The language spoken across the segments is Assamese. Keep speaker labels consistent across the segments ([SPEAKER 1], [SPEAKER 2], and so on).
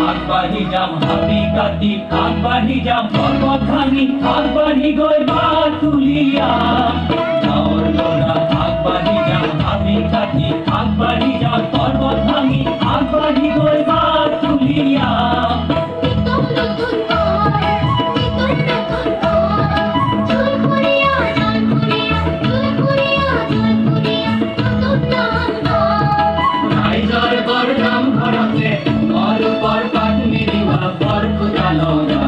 [SPEAKER 1] আগবাঢ়ি যাম হাবি কাটি আগবাঢ়ি যাম পৰ্বত ভাঙি আগবাঢ়ি গৈ বাট উলিয়াম গাঁৱৰ ল'ৰা আগবাঢ়ি যাম হাবি কাটি আগবাঢ়ি যাম পৰ্বত ভাঙি আগবাঢ়ি গৈ বাট উলিয়াম ৰাইজৰ বৰনাম ঘৰতে বৰ বৰ পাত মেলিবা বৰ পূজা লগা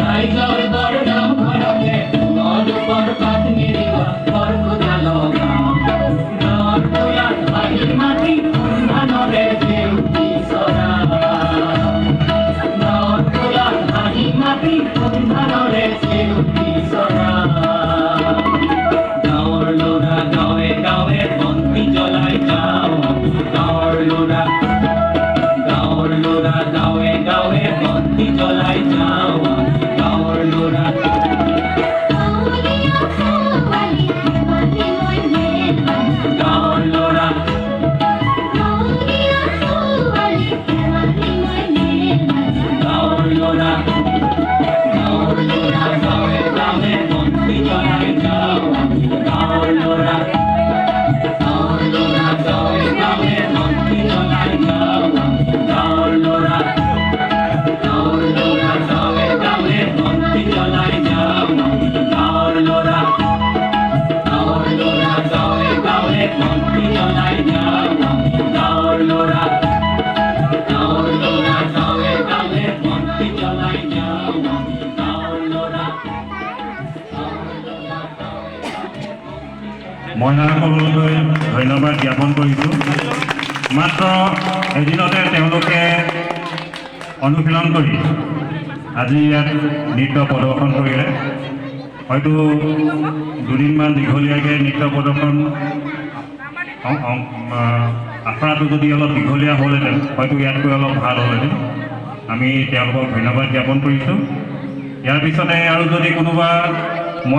[SPEAKER 1] ৰাইজৰ বৰনাম ঘৰতে বৰ বৰ পাত মেলিবা বৰ পূজা লগা গাঁৱৰ পূজাত বাঢ়ি মাতি সন্ধানৰে জেউতি চৰা গাঁৱৰ পূজাত বাঢ়ি মাতি সন্ধানৰে জেউতি চৰা গাঁৱৰ ল'ৰা গাঁৱে গাঁৱে বন্তি জ্বলাই যাওঁ গাঁৱৰ ল'ৰা গাঁৱে গাঁৱে বন্তি জ্বলাই যাওঁ গাঁৱৰ ল'ৰা গাঁৱৰ ল'ৰা গাঁৱৰ ল'ৰা গাঁৱে গাঁৱে বন্তি জ্বলাই যাওঁ গাঁৱৰ ল'ৰা গাঁৱে গাঁৱে বন্তি জ্বলাই যাওঁ গাঁৱৰ ল'ৰা গাঁৱে গাঁৱে বন্তি জ্বলাই যাওঁ গাঁৱৰ ল'ৰা গাঁৱে গাঁৱে বন্তি জ্বলাই যাওঁ গাঁৱৰ ল'ৰা গাঁৱে গাঁৱে বন্তি জ্বলাই যাওঁ গাঁৱৰ ল'ৰা
[SPEAKER 2] মহিলাসকললৈ ধন্যবাদ জ্ঞাপন কৰিছোঁ। মাত্ৰ এদিনতে তেওঁলোকে অনুশীলন কৰি আজি ইয়াত নৃত্য প্ৰদৰ্শন কৰিলে। হয়তো দুদিনমান দীঘলীয়াকৈ নৃত্য প্ৰদৰ্শন আখৰাটো যদি অলপ দীঘলীয়া হ'লহেঁতেন হয়তো ইয়াতকৈ অলপ ভাল হ'লহেঁতেন। আমি তেওঁলোকক ধন্যবাদ জ্ঞাপন কৰিছোঁ। ইয়াৰ পিছতে আৰু যদি কোনোবা মই